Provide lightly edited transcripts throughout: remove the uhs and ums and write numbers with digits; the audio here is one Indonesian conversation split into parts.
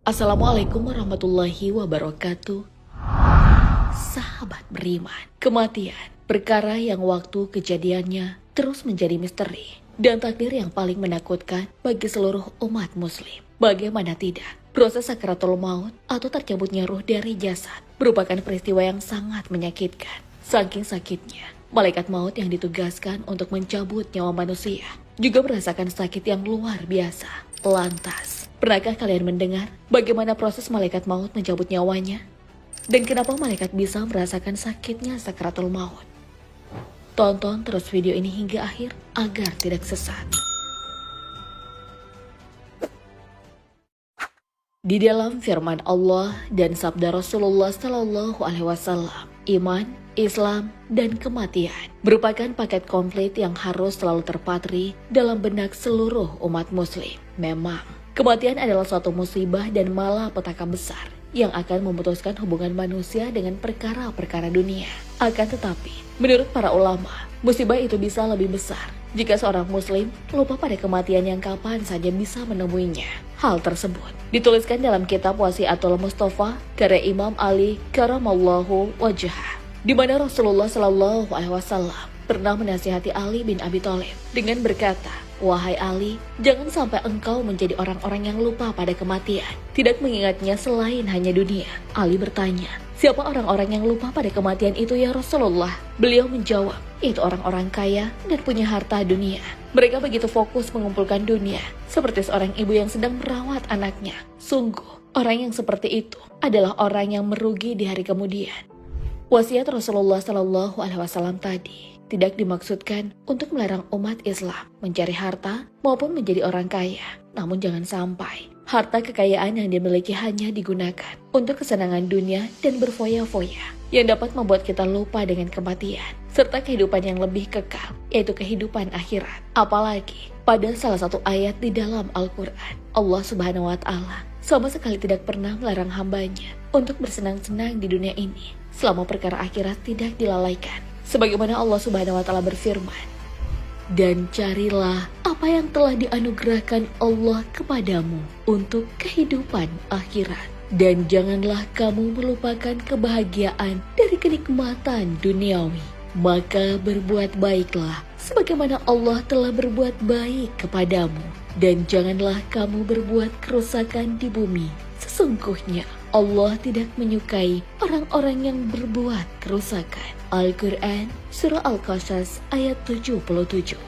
Assalamualaikum warahmatullahi wabarakatuh. Sahabat beriman, kematian, perkara yang waktu kejadiannya terus menjadi misteri dan takdir yang paling menakutkan bagi seluruh umat muslim. Bagaimana tidak, proses sakaratul maut atau tercabutnya ruh dari jasad merupakan peristiwa yang sangat menyakitkan. Saking sakitnya, malaikat maut yang ditugaskan untuk mencabut nyawa manusia juga merasakan sakit yang luar biasa. Lantas, pernahkah kalian mendengar bagaimana proses malaikat maut mencabut nyawanya? Dan kenapa malaikat bisa merasakan sakitnya sakaratul maut? Tonton terus video ini hingga akhir agar tidak sesat. Di dalam firman Allah dan sabda Rasulullah Sallallahu Alaihi Wasallam, iman, Islam, dan kematian merupakan paket komplit yang harus selalu terpatri dalam benak seluruh umat muslim. Memang, kematian adalah suatu musibah dan malapetaka besar yang akan memutuskan hubungan manusia dengan perkara-perkara dunia. Akan tetapi, menurut para ulama, musibah itu bisa lebih besar jika seorang muslim lupa pada kematian yang kapan saja bisa menemuinya. Hal tersebut dituliskan dalam kitab Wasiatul Mustafa karya Imam Ali Karamallahu Wajhah, di mana Rasulullah Shallallahu Alaihi Wasallam pernah menasihati Ali bin Abi Thalib dengan berkata, "Wahai Ali, jangan sampai engkau menjadi orang-orang yang lupa pada kematian, tidak mengingatnya selain hanya dunia." Ali bertanya, "Siapa orang-orang yang lupa pada kematian itu ya Rasulullah?" Beliau menjawab, "Itu orang-orang kaya dan punya harta dunia. Mereka begitu fokus mengumpulkan dunia, seperti seorang ibu yang sedang merawat anaknya. Sungguh, orang yang seperti itu adalah orang yang merugi di hari kemudian." Wasiat Rasulullah Shallallahu Alaihi Wasallam tadi tidak dimaksudkan untuk melarang umat Islam mencari harta maupun menjadi orang kaya. Namun jangan sampai harta kekayaan yang dimiliki hanya digunakan untuk kesenangan dunia dan berfoya-foya yang dapat membuat kita lupa dengan kematian serta kehidupan yang lebih kekal, yaitu kehidupan akhirat. Apalagi pada salah satu ayat di dalam Al-Quran, Allah Subhanahu wa Ta'ala sama sekali tidak pernah melarang hambanya untuk bersenang-senang di dunia ini selama perkara akhirat tidak dilalaikan. Sebagaimana Allah Subhanahu wa Ta'ala berfirman, "Dan carilah apa yang telah dianugerahkan Allah kepadamu untuk kehidupan akhirat, dan janganlah kamu melupakan kebahagiaan dari kenikmatan duniawi. Maka berbuat baiklah sebagaimana Allah telah berbuat baik kepadamu, dan janganlah kamu berbuat kerusakan di bumi. Sesungguhnya Allah tidak menyukai orang-orang yang berbuat kerusakan." Al-Quran Surah Al-Qasas ayat 77.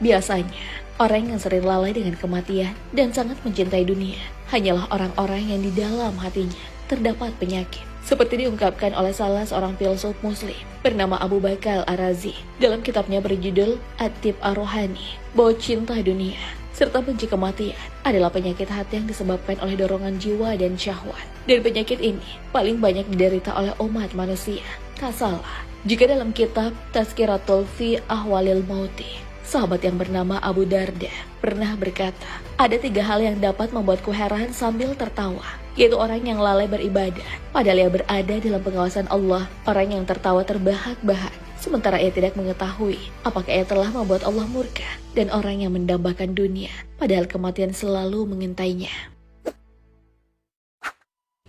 Biasanya, orang yang sering lalai dengan kematian dan sangat mencintai dunia hanyalah orang-orang yang di dalam hatinya terdapat penyakit. Seperti diungkapkan oleh salah seorang filsuf muslim bernama Abu Bakar Ar-Razi dalam kitabnya berjudul At-Tib Ar-Rohani, bahwa cinta dunia serta benci kematian adalah penyakit hati yang disebabkan oleh dorongan jiwa dan syahwat. Dan penyakit ini paling banyak diderita oleh umat manusia. Tak salah jika dalam kitab Tazkiratul fi Ahwalil Mauti, sahabat yang bernama Abu Darda pernah berkata, "Ada 3 hal yang dapat membuatku heran sambil tertawa, yaitu orang yang lalai beribadah padahal ia berada dalam pengawasan Allah, orang yang tertawa terbahak-bahak sementara ia tidak mengetahui apakah ia telah membuat Allah murka, dan orang yang mendambakan dunia padahal kematian selalu mengintainya."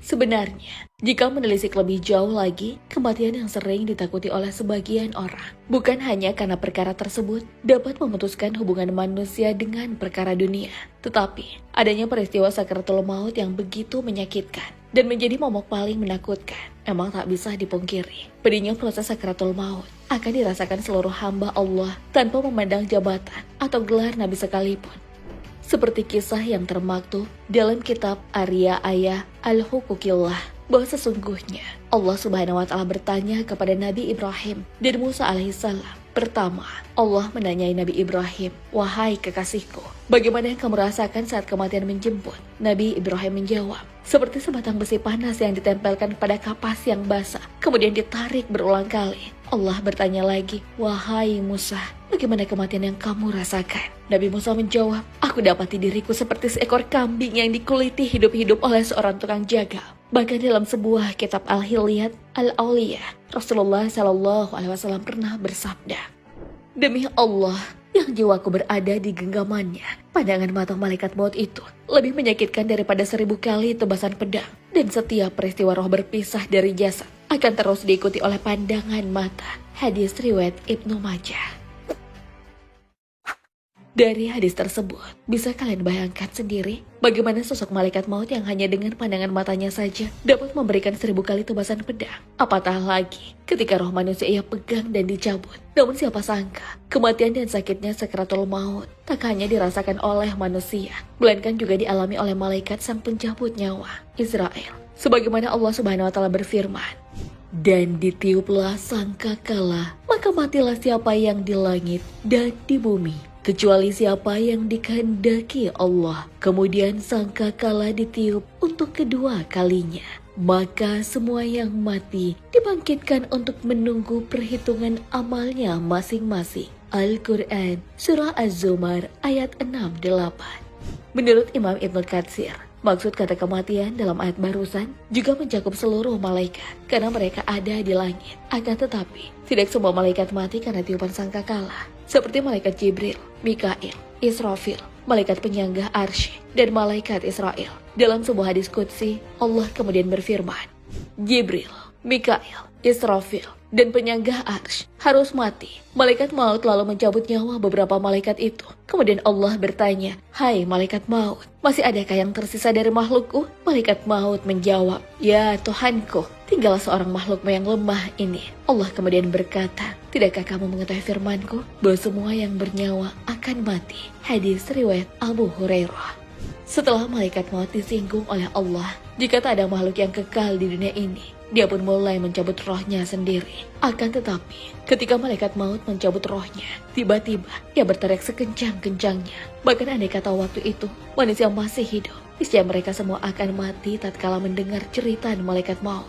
Sebenarnya, jika menelisik lebih jauh lagi, kematian yang sering ditakuti oleh sebagian orang bukan hanya karena perkara tersebut dapat memutuskan hubungan manusia dengan perkara dunia, tetapi adanya peristiwa sakaratul maut yang begitu menyakitkan dan menjadi momok paling menakutkan. Emang tak bisa dipungkiri, pedihnya proses sakaratul maut akan dirasakan seluruh hamba Allah tanpa memandang jabatan atau gelar nabi sekalipun. Seperti kisah yang termaktub dalam kitab Arya Ayah Al-Hukukillah, bahwa sesungguhnya Allah Subhanahu wa Ta'ala bertanya kepada Nabi Ibrahim dan Musa alaihissalam. Pertama, Allah menanyai Nabi Ibrahim, "Wahai kekasihku, bagaimana yang kamu rasakan saat kematian menjemput?" Nabi Ibrahim menjawab, "Seperti sebatang besi panas yang ditempelkan pada kapas yang basah, kemudian ditarik berulang kali." Allah bertanya lagi, "Wahai Musa, bagaimana kematian yang kamu rasakan?" Nabi Musa menjawab, "Aku dapati diriku seperti seekor kambing yang dikuliti hidup-hidup oleh seorang tukang jagal." Bahkan dalam sebuah kitab Al-Hilyat Al-Auliyah, Rasulullah Shallallahu Alaihi Wasallam pernah bersabda, "Demi Allah, yang jiwaku berada di genggamannya. Pandangan mata malaikat maut itu lebih menyakitkan daripada 1000 kali tebasan pedang. Dan setiap peristiwa roh berpisah dari jasad akan terus diikuti oleh pandangan mata. Hadis riwayat Ibnu Majah. Dari hadis tersebut, bisa kalian bayangkan sendiri bagaimana sosok malaikat maut yang hanya dengan pandangan matanya saja dapat memberikan 1000 kali tebasan pedang. Apatah lagi ketika roh manusia ia pegang dan dicabut. Namun siapa sangka, kematian dan sakitnya sakaratul maut tak hanya dirasakan oleh manusia, melainkan juga dialami oleh malaikat sang pencabut nyawa, Israel. Sebagaimana Allah Subhanahu wa Ta'ala berfirman, "Dan ditiuplah sangkakala, maka matilah siapa yang di langit dan di bumi, kecuali siapa yang dikehendaki Allah." Kemudian sangkakala ditiup untuk kedua kalinya. Maka semua yang mati dibangkitkan untuk menunggu perhitungan amalnya masing-masing. Al-Quran, Surah Az-Zumar ayat 6-8. Menurut Imam Ibnu Katsir, maksud kata kematian dalam ayat barusan juga mencakup seluruh malaikat karena mereka ada di langit. Akan tetapi, tidak semua malaikat mati karena tiupan sangkakala. Seperti malaikat Jibril, Mikail, Israfil, malaikat penyangga arsy, dan malaikat Israel. Dalam sebuah hadis qudsi, Allah kemudian berfirman, "Jibril, Mikail, Israfil, dan penyangga arsy harus mati." Malaikat maut lalu mencabut nyawa beberapa malaikat itu. Kemudian Allah bertanya, "Hai malaikat maut, masih adakah yang tersisa dari makhlukku?" Malaikat maut menjawab, "Ya Tuhanku, tinggal seorang makhlukmu yang lemah ini." Allah kemudian berkata, "Tidakkah kamu mengetahui firmanku bahwa semua yang bernyawa akan mati?" Hadis riwayat Abu Hurairah. Setelah malaikat maut disinggung oleh Allah, jika tak ada makhluk yang kekal di dunia ini, dia pun mulai mencabut rohnya sendiri. Akan tetapi, ketika malaikat maut mencabut rohnya, tiba-tiba ia berteriak sekencang-kencangnya. Bahkan andai kata waktu itu manusia masih hidup, niscaya mereka semua akan mati tatkala mendengar jeritan malaikat maut.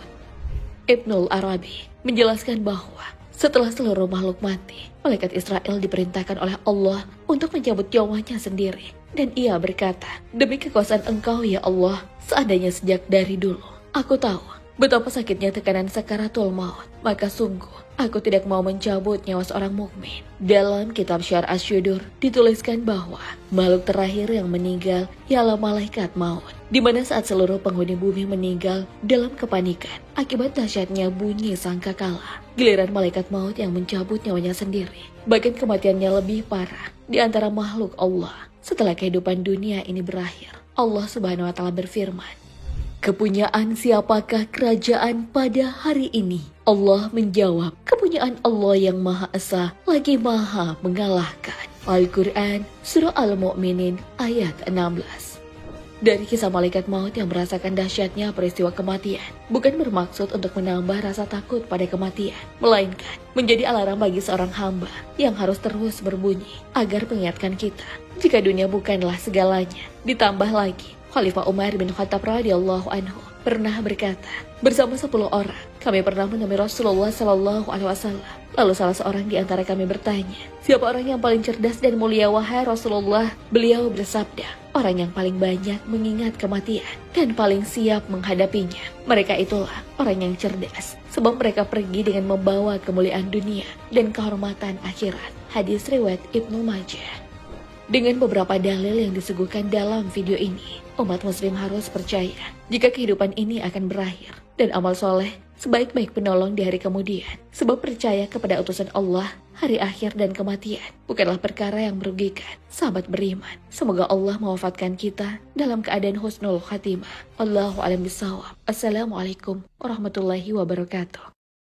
Ibnul Arabi menjelaskan bahwa setelah seluruh makhluk mati, malaikat Israel diperintahkan oleh Allah untuk mencabut nyawanya sendiri. Dan ia berkata, "Demi kekuasaan Engkau ya Allah, seandainya sejak dari dulu aku tahu betapa sakitnya tekanan sakaratul maut, maka sungguh aku tidak mau mencabut nyawa seorang mukmin." Dalam kitab Syarh Asy-Syudur dituliskan bahwa makhluk terakhir yang meninggal ialah malaikat maut, di mana saat seluruh penghuni bumi meninggal dalam kepanikan akibat dahsyatnya bunyi sangkakala, giliran malaikat maut yang mencabut nyawanya sendiri. Bahkan kematiannya lebih parah di antara makhluk Allah. Setelah kehidupan dunia ini berakhir, Allah Subhanahu wa Ta'ala berfirman, "Kepunyaan siapakah kerajaan pada hari ini?" Allah menjawab, "Kepunyaan Allah yang Maha Esa lagi Maha mengalahkan." Al-Quran, Surah Al-Mu'minin ayat 16. Dari kisah malaikat maut yang merasakan dahsyatnya peristiwa kematian, bukan bermaksud untuk menambah rasa takut pada kematian, melainkan menjadi alarm bagi seorang hamba yang harus terus berbunyi agar mengingatkan kita jika dunia bukanlah segalanya. Ditambah lagi, Khalifah Umar bin Khattab radhiyallahu anhu pernah berkata, "Bersama 10 orang, kami pernah menemui Rasulullah SAW. Lalu salah seorang di antara kami bertanya, 'Siapa orang yang paling cerdas dan mulia wahai Rasulullah?' Beliau bersabda, 'Orang yang paling banyak mengingat kematian dan paling siap menghadapinya. Mereka itulah orang yang cerdas, sebab mereka pergi dengan membawa kemuliaan dunia dan kehormatan akhirat." Hadis riwayat Ibnu Majah. Dengan beberapa dalil yang disuguhkan dalam video ini, umat muslim harus percaya jika kehidupan ini akan berakhir dan amal soleh sebaik-baik penolong di hari kemudian. Sebab percaya kepada utusan Allah, hari akhir dan kematian bukanlah perkara yang merugikan sahabat beriman. Semoga Allah mewafatkan kita dalam keadaan husnul khatimah. Allahu a'lam bishawab. Assalamualaikum warahmatullahi wabarakatuh.